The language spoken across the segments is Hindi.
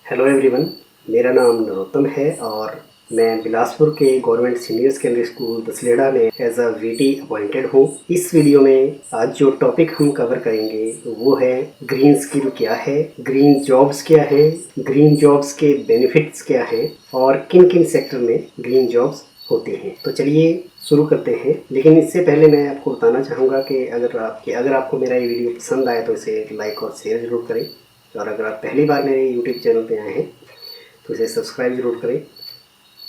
हेलो एवरीवन, मेरा नाम नरोत्तम है और मैं बिलासपुर के गवर्नमेंट सीनियर सेकेंडरी स्कूल दसलेड़ा में एज अ वीटी अपॉइंटेड हूँ। इस वीडियो में आज जो टॉपिक हम कवर करेंगे वो है ग्रीन स्किल क्या है, ग्रीन जॉब्स क्या है, ग्रीन जॉब्स के बेनिफिट्स क्या हैं और किन किन सेक्टर में ग्रीन जॉब्स होते हैं। तो चलिए शुरू करते हैं। लेकिन इससे पहले मैं आपको बताना चाहूँगा कि अगर आपको मेरा ये वीडियो पसंद आए तो इसे लाइक और शेयर ज़रूर करें, और अगर आप पहली बार मेरे यूट्यूब चैनल पे आए हैं तो इसे सब्सक्राइब जरूर करें।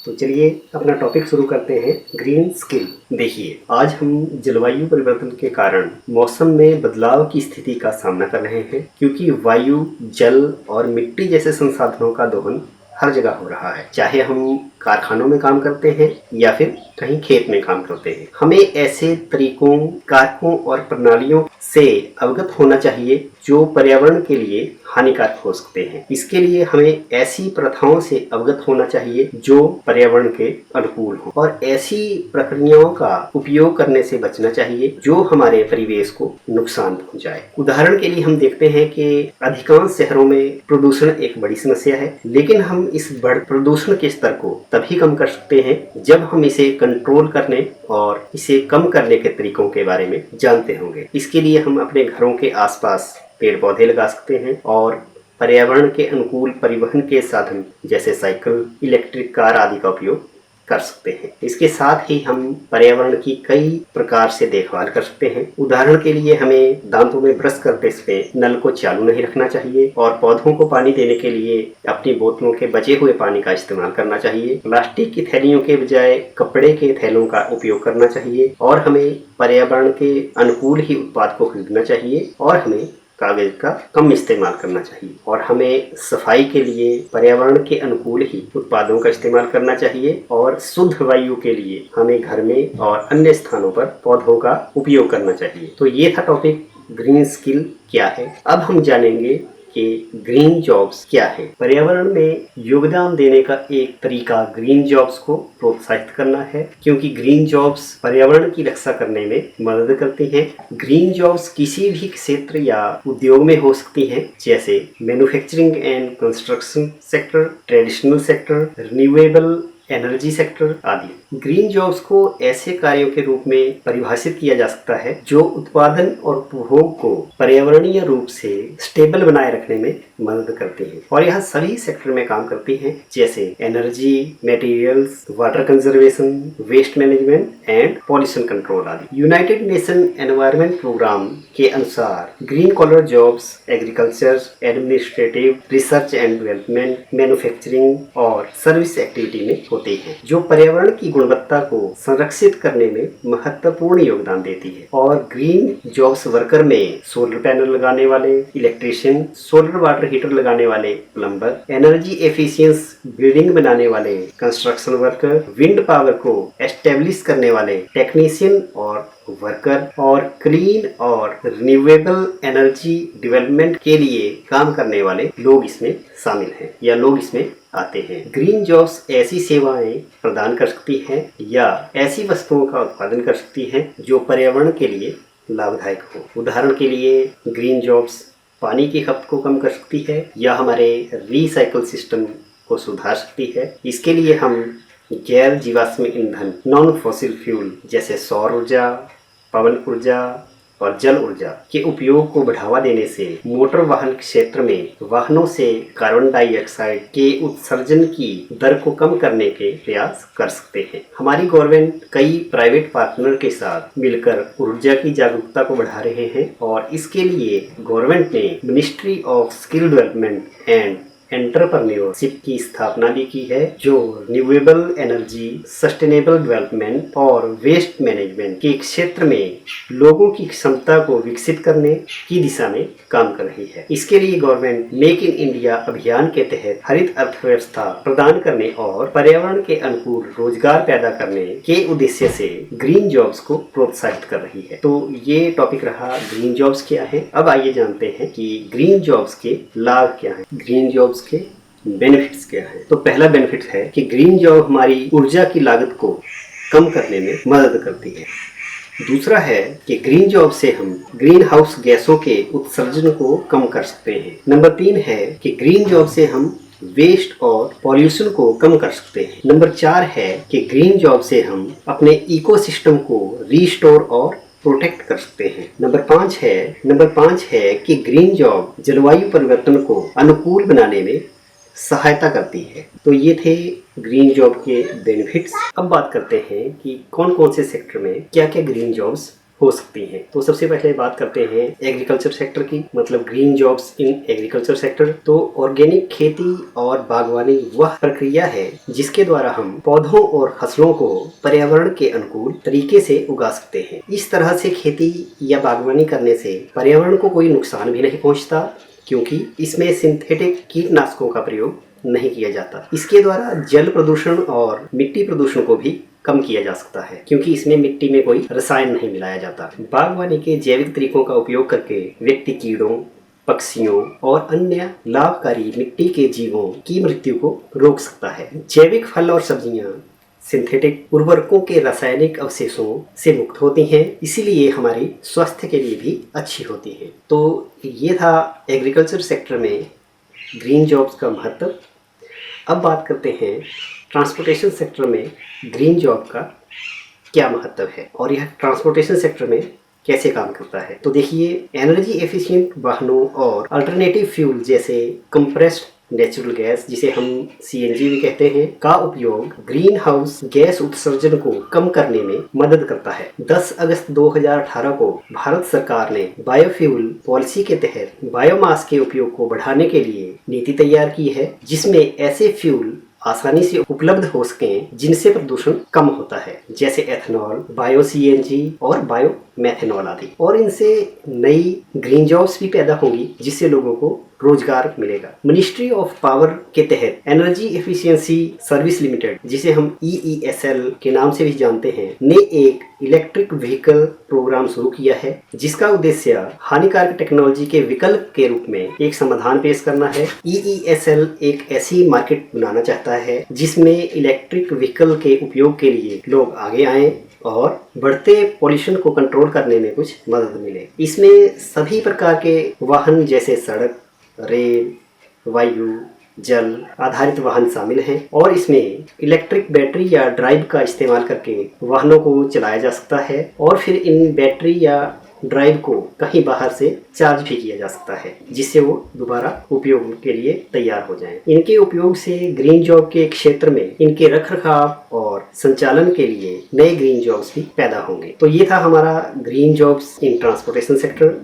तो चलिए अपना टॉपिक शुरू करते हैं, ग्रीन स्किल। देखिए, आज हम जलवायु परिवर्तन के कारण मौसम में बदलाव की स्थिति का सामना कर रहे हैं, क्योंकि वायु, जल और मिट्टी जैसे संसाधनों का दोहन हर जगह हो रहा है। चाहे हम कारखानों में काम करते हैं या फिर कहीं खेत में काम करते हैं, हमें ऐसे तरीकों, कारकों और प्रणालियों से अवगत होना चाहिए जो पर्यावरण के लिए हानिकारक हो सकते हैं। इसके लिए हमें ऐसी प्रथाओं से अवगत होना चाहिए जो पर्यावरण के अनुकूल हो, और ऐसी प्रक्रियाओं का उपयोग करने से बचना चाहिए जो हमारे परिवेश को नुकसान पहुंचाए। उदाहरण के लिए हम देखते हैं कि अधिकांश शहरों में प्रदूषण एक बड़ी समस्या है, लेकिन हम इस बढ़ प्रदूषण के स्तर को तभी कम कर सकते हैं जब हम इसे कंट्रोल करने और इसे कम करने के तरीकों के बारे में जानते होंगे। इसके लिए हम अपने घरों के आसपास पेड़ पौधे लगा सकते हैं और पर्यावरण के अनुकूल परिवहन के साधन जैसे साइकिल, इलेक्ट्रिक कार आदि का उपयोग कर सकते हैं। इसके साथ ही हम पर्यावरण की कई प्रकार से देखभाल कर सकते हैं। उदाहरण के लिए हमें दांतों में ब्रश करते समय नल को चालू नहीं रखना चाहिए, और पौधों को पानी देने के लिए अपनी बोतलों के बचे हुए पानी का इस्तेमाल करना चाहिए। प्लास्टिक की थैलियों के बजाय कपड़े के थैलों का उपयोग करना चाहिए, और हमें पर्यावरण के अनुकूल ही उत्पाद को खरीदना चाहिए, और हमें कागज का कम इस्तेमाल करना चाहिए, और हमें सफाई के लिए पर्यावरण के अनुकूल ही उत्पादों का इस्तेमाल करना चाहिए, और शुद्ध वायु के लिए हमें घर में और अन्य स्थानों पर पौधों का उपयोग करना चाहिए। तो ये था टॉपिक, ग्रीन स्किल क्या है। अब हम जानेंगे कि ग्रीन जॉब्स क्या है। पर्यावरण में योगदान देने का एक तरीका ग्रीन जॉब्स को प्रोत्साहित करना है, क्योंकि ग्रीन जॉब्स पर्यावरण की रक्षा करने में मदद करती हैं। ग्रीन जॉब्स किसी भी क्षेत्र या उद्योग में हो सकती हैं, जैसे manufacturing and construction sector, traditional sector, renewable energy sector आदि। ग्रीन जॉब्स को ऐसे कार्यों के रूप में परिभाषित किया जा सकता है जो उत्पादन और उपभोग को पर्यावरणीय रूप से स्टेबल बनाए रखने में मदद करते हैं, और यह सभी सेक्टर में काम करती हैं, जैसे energy, materials, water conservation, waste management and pollution control आदि। यूनाइटेड नेशन एनवायरनमेंट प्रोग्राम के अनुसार green collar jobs agriculture, administrative, research and development, manufacturing और सर्विस एक्टिविटी में होते हैं, जो पर्यावरण की गुणवत्ता को संरक्षित करने में महत्वपूर्ण योगदान देती है। और ग्रीन जॉब्स वर्कर में सोलर पैनल लगाने वाले इलेक्ट्रीशियन, सोलर वाटर हीटर लगाने वाले प्लम्बर, एनर्जी एफिशिएंस बिल्डिंग बनाने वाले कंस्ट्रक्शन वर्कर, विंड पावर को एस्टेब्लिश करने वाले टेक्नीशियन और वर्कर, और क्लीन और रिन्यूएबल एनर्जी डेवलपमेंट के लिए काम करने वाले लोग इसमें शामिल हैं या लोग इसमें आते हैं। ग्रीन जॉब्स ऐसी सेवाएं प्रदान कर सकती हैं या ऐसी वस्तुओं का उत्पादन कर सकती हैं जो पर्यावरण के लिए लाभदायक हो। उदाहरण के लिए ग्रीन जॉब्स पानी की खपत को कम कर सकती है या हमारे रिसाइकल सिस्टम को सुधार सकती है। इसके लिए हम गैर जीवाश्म ईंधन, नॉन फॉसिल फ्यूल जैसे सौर ऊर्जा, पवन ऊर्जा और जल ऊर्जा के उपयोग को बढ़ावा देने से मोटर वाहन क्षेत्र में वाहनों से कार्बन डाइऑक्साइड के उत्सर्जन की दर को कम करने के प्रयास कर सकते हैं। हमारी गवर्नमेंट कई प्राइवेट पार्टनर के साथ मिलकर ऊर्जा की जागरूकता को बढ़ा रहे हैं, और इसके लिए गवर्नमेंट ने ministry of skill development and entrepreneurship की स्थापना भी की है, जो रिन्यूएबल एनर्जी, सस्टेनेबल डेवलपमेंट और वेस्ट मैनेजमेंट के क्षेत्र में लोगों की क्षमता को विकसित करने की दिशा में काम कर रही है। इसके लिए गवर्नमेंट मेक इन इंडिया अभियान के तहत हरित अर्थव्यवस्था प्रदान करने और पर्यावरण के अनुकूल रोजगार पैदा करने के उद्देश्य से ग्रीन जॉब्स को प्रोत्साहित कर रही है। तो ये टॉपिक रहा, ग्रीन जॉब्स क्या है। अब आइए जानते हैं कि ग्रीन जॉब्स के लाभ क्या हैं, ग्रीन जॉब्स के बेनिफिट्स क्या हैं। तो पहला बेनिफिट है कि ग्रीन जॉब हमारी ऊर्जा की लागत को कम करने में मदद करती है। दूसरा है कि ग्रीन जॉब से हम ग्रीन हाउस गैसों के उत्सर्जन को कम कर सकते हैं। नंबर 3 है कि ग्रीन जॉब से हम वेस्ट और पॉल्यूशन को कम कर सकते हैं। नंबर 4 है कि ग्रीन जॉब से हम अपने इकोसिस्टम को रीस्टोर और प्रोटेक्ट कर सकते हैं। नंबर 5 है कि ग्रीन जॉब जलवायु परिवर्तन को अनुकूल बनाने में सहायता करती है। तो ये थे ग्रीन जॉब के बेनिफिट्स। अब बात करते हैं कि कौन कौन से सेक्टर में क्या क्या ग्रीन जॉब्स हो सकती हैं। तो सबसे पहले बात करते हैं एग्रीकल्चर सेक्टर की, मतलब green jobs in agriculture sector. तो ऑर्गेनिक खेती और बागवानी वह प्रक्रिया है जिसके द्वारा हम पौधों और फसलों को पर्यावरण के अनुकूल तरीके से उगा सकते हैं। इस तरह से खेती या बागवानी करने से पर्यावरण को कोई नुकसान भी नहीं पहुंचता, क्योंकि इसमें सिंथेटिक कीटनाशकों का प्रयोग नहीं किया जाता। इसके द्वारा जल प्रदूषण और मिट्टी प्रदूषण को भी कम किया जा सकता है, क्योंकि इसमें मिट्टी में कोई रसायन नहीं मिलाया जाता। बागवानी के जैविक तरीकों का उपयोग करके व्यक्ति कीड़ों, पक्षियों और अन्य लाभकारी मिट्टी के जीवों की मृत्यु को रोक सकता है। जैविक फल और सब्जियां सिंथेटिक उर्वरकों के रासायनिक अवशेषों से मुक्त होती हैं, इसीलिए हमारी स्वास्थ्य के लिए भी अच्छी होती हैं। तो ये था एग्रीकल्चर सेक्टर में ग्रीन जॉब्स का महत्व। अब बात करते हैं ट्रांसपोर्टेशन सेक्टर में ग्रीन जॉब का क्या महत्व है और यह ट्रांसपोर्टेशन सेक्टर में कैसे काम करता है। तो देखिए, एनर्जी एफिशिएंट वाहनों और अल्टरनेटिव फ्यूल जैसे कंप्रेस्ड नेचुरल गैस, जिसे हम सीएनजी भी कहते हैं, का उपयोग ग्रीन हाउस गैस उत्सर्जन को कम करने में मदद करता है। 10 अगस्त 2018 को भारत सरकार ने बायोफ्यूल पॉलिसी के तहत बायोमास के उपयोग को बढ़ाने के लिए नीति तैयार की है, जिसमें ऐसे फ्यूल आसानी से उपलब्ध हो सकें जिनसे प्रदूषण कम होता है, जैसे एथेनॉल, बायो सीएनजी और बायो मैथेनॉल आदि। और इनसे नई ग्रीन जॉब्स भी पैदा होंगी, जिससे लोगों को रोजगार मिलेगा। मिनिस्ट्री ऑफ पावर के तहत एनर्जी एफिशिएंसी सर्विस लिमिटेड, जिसे हम EESL के नाम से भी जानते हैं, ने एक इलेक्ट्रिक व्हीकल प्रोग्राम शुरू किया है, जिसका उद्देश्य हानिकारक टेक्नोलॉजी के विकल्प के रूप में एक समाधान पेश करना है। EESL एक ऐसी मार्केट बनाना चाहता है जिसमें इलेक्ट्रिक व्हीकल के उपयोग के लिए लोग आगे आएं और बढ़ते पॉल्यूशन को कंट्रोल करने में कुछ मदद मिले। इसमें सभी प्रकार के वाहन जैसे सड़क, रेल, वायु, जल आधारित वाहन शामिल हैं और इसमें इलेक्ट्रिक बैटरी या ड्राइव का इस्तेमाल करके वाहनों को चलाया जा सकता है और फिर इन बैटरी या ड्राइव को कहीं बाहर से चार्ज भी किया जा सकता है, जिससे वो दोबारा उपयोग के लिए तैयार हो जाएं। इनके उपयोग से ग्रीन जॉब के क्षेत्र में इनके रखरखाव और संचालन के लिए नए ग्रीन जॉब्स भी पैदा होंगे। तो ये था हमारा green jobs in transportation sector.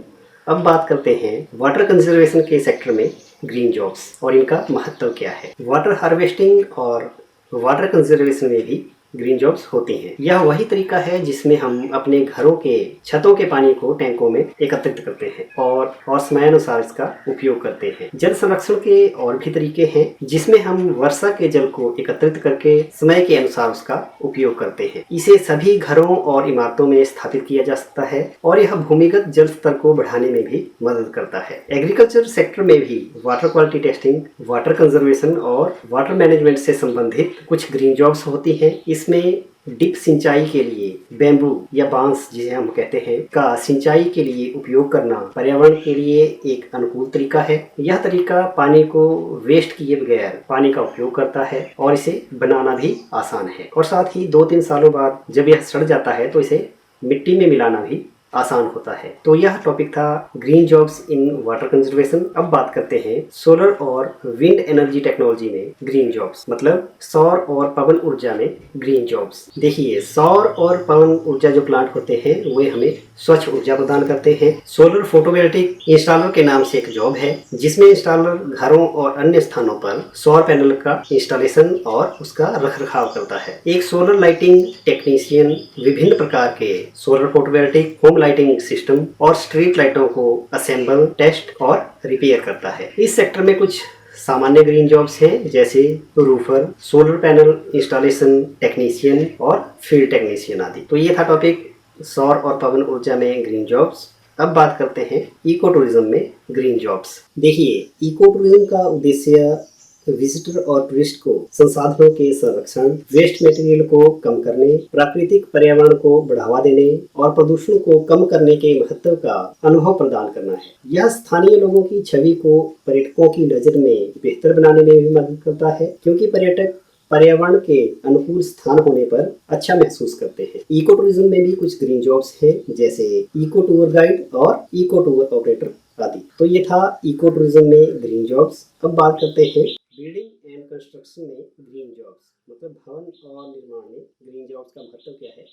अब बात करते हैं वाटर कंजर्वेशन के सेक्टर में ग्रीन जॉब्स और इनका महत्व क्या है। वाटर हार्वेस्टिंग और वाटर कंजर्वेशन में भी ग्रीन जॉब्स होती हैं। यह वही तरीका है जिसमें हम अपने घरों के छतों के पानी को टैंकों में एकत्रित करते हैं और समयानुसार इसका उपयोग करते हैं। जल संरक्षण के और भी तरीके हैं, जिसमें हम वर्षा के जल को एकत्रित करके समय के अनुसार उसका उपयोग करते हैं। इसे सभी घरों और इमारतों में स्थापित किया जा सकता है और यह भूमिगत जल स्तर को बढ़ाने में भी मदद करता है। एग्रीकल्चर सेक्टर में भी water quality testing, water conservation और वाटर मैनेजमेंट से संबंधित कुछ ग्रीन जॉब्स होती हैं। इसमें डिप सिंचाई के लिए बैम्बू या बांस, जिसे हम कहते हैं, का सिंचाई के लिए उपयोग करना पर्यावरण के लिए एक अनुकूल तरीका है। यह तरीका पानी को वेस्ट किए बगैर पानी का उपयोग करता है और इसे बनाना भी आसान है और साथ ही 2-3 सालों बाद जब यह सड़ जाता है तो इसे मिट्टी में मिलाना भी आसान होता है। तो यह टॉपिक था green jobs in water conservation. अब बात करते हैं सोलर और विंड एनर्जी टेक्नोलॉजी में ग्रीन जॉब्स, मतलब सौर और पवन ऊर्जा में ग्रीन जॉब्स। देखिए, सौर और पवन ऊर्जा जो प्लांट होते हैं वे हमें स्वच्छ ऊर्जा प्रदान करते हैं। सोलर फोटोवोल्टिक इंस्टॉलर के नाम से एक जॉब है, जिसमें इंस्टॉलर घरों और अन्य स्थानों पर सौर पैनल का इंस्टॉलेशन और उसका रखरखाव करता है। एक सोलर लाइटिंग टेक्नीशियन विभिन्न प्रकार के solar photovoltaic home lighting system और स्ट्रीट लाइटों को असेंबल, टेस्ट और रिपेयर करता है। इस सेक्टर में कुछ सामान्य ग्रीन जॉब्स हैं, जैसे रूफर, सोलर पैनल इंस्टॉलेशन टेक्नीशियन और फील्ड टेक्नीशियन आदि। तो ये था टॉपिक सौर और पवन ऊर्जा में ग्रीन जॉब्स। अब बात करते हैं इको टूरिज्म में ग्रीन जॉब्स। देखिए, इको टूरिज्म का उद्देश्य विजिटर और टूरिस्ट को संसाधनों के संरक्षण, वेस्ट मटेरियल को कम करने, प्राकृतिक पर्यावरण को बढ़ावा देने और प्रदूषण को कम करने के महत्व का अनुभव प्रदान करना है। यह स्थानीय लोगों की छवि को पर्यटकों की नजर में बेहतर बनाने में भी मदद करता है, क्योंकि पर्यटक पर्यावरण के अनुकूल स्थान होने पर अच्छा महसूस करते हैं। इको टूरिज्म में भी कुछ ग्रीन जॉब्स हैं, जैसे इको टूर गाइड और इको टूर ऑपरेटर आदि। तो ये था इको टूरिज्म में ग्रीन जॉब्स। अब बात करते हैं बिल्डिंग एंड कंस्ट्रक्शन में ग्रीन जॉब्स, मतलब भवन और निर्माण में ग्रीन जॉब्स का महत्व क्या है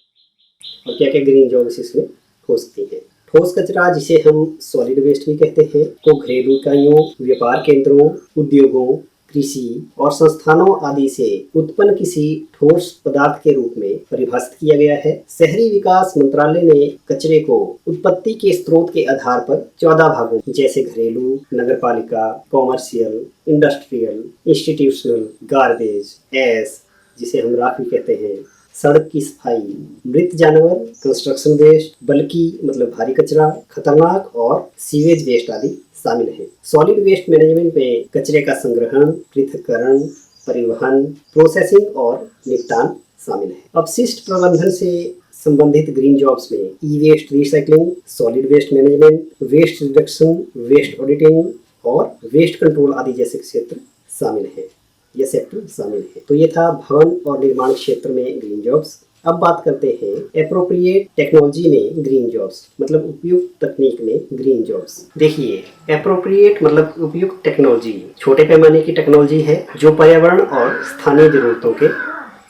और क्या क्या ग्रीन जॉब्स इसमें हो सकती है। ठोस कचरा, जिसे हम सॉलिड वेस्ट भी कहते हैं, को घरेलू इकाइयों, व्यापार केंद्रों, उद्योगों, कृषि और संस्थानों आदि से उत्पन्न किसी ठोस पदार्थ के रूप में परिभाषित किया गया है। शहरी विकास मंत्रालय ने कचरे को उत्पत्ति के स्रोत के आधार पर 14 भागों, जैसे घरेलू, नगरपालिका, कॉमर्शियल, इंडस्ट्रियल, इंस्टीट्यूशनल, गार्बेज, एश, जिसे हम राख भी कहते हैं, सड़क की सफाई, मृत जानवर, कंस्ट्रक्शन वेस्ट, बल्कि मतलब भारी कचरा, खतरनाक और सीवेज वेस्ट आदि शामिल है। सॉलिड वेस्ट मैनेजमेंट में कचरे का संग्रहण, पृथक्करण, परिवहन, प्रोसेसिंग और निपटान शामिल है। अपशिष्ट प्रबंधन से संबंधित ग्रीन जॉब्स में e waste recycling, solid waste management, waste reduction, waste auditing और वेस्ट कंट्रोल आदि जैसे क्षेत्र शामिल है। ये सेक्टर शामिल है। तो ये था भवन और निर्माण क्षेत्र में ग्रीन जॉब्स। अब बात करते हैं एप्रोप्रिएट टेक्नोलॉजी में ग्रीन जॉब्स, मतलब उपयुक्त तकनीक में ग्रीन जॉब्स। देखिए, एप्रोप्रिएट मतलब उपयुक्त टेक्नोलॉजी छोटे पैमाने की टेक्नोलॉजी है जो पर्यावरण और स्थानीय जरूरतों के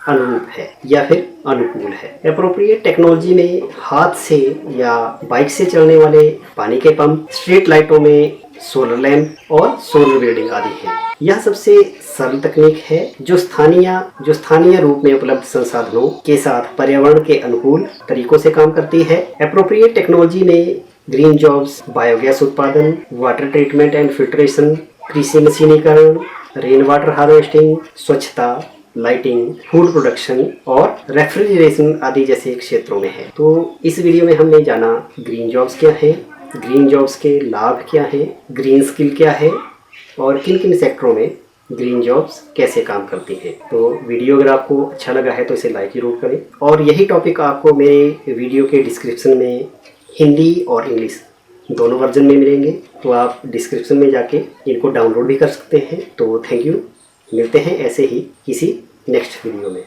अनुरूप है या फिर अनुकूल है। एप्रोप्रिएट टेक्नोलॉजी में हाथ से या बाइक से चलने वाले पानी के पंप, स्ट्रीट लाइटों में सोलर लैंप और सोलर बिल्डिंग आदि है। यह सबसे सरल तकनीक है जो स्थानीय रूप में उपलब्ध संसाधनों के साथ पर्यावरण के अनुकूल तरीकों से काम करती है। एप्रोप्रिएट टेक्नोलॉजी में ग्रीन जॉब्स बायोगैस उत्पादन, वाटर ट्रीटमेंट एंड फिल्ट्रेशन, कृषि मशीनीकरण, रेन वाटर हार्वेस्टिंग, स्वच्छता, लाइटिंग, फूड प्रोडक्शन और रेफ्रिजरेशन आदि जैसे क्षेत्रों में है। तो इस वीडियो में हमने जाना ग्रीन जॉब्स क्या है, ग्रीन जॉब्स के लाभ क्या है, ग्रीन स्किल क्या है और किन किन सेक्टरों में ग्रीन जॉब्स कैसे काम करती हैं। तो वीडियो अगर आपको अच्छा लगा है तो इसे लाइक जरूर करें, और यही टॉपिक आपको मेरे वीडियो के डिस्क्रिप्शन में हिंदी और इंग्लिश दोनों वर्जन में मिलेंगे, तो आप डिस्क्रिप्शन में जाके इनको डाउनलोड भी कर सकते हैं। तो थैंक यू, मिलते हैं ऐसे ही किसी नेक्स्ट वीडियो में।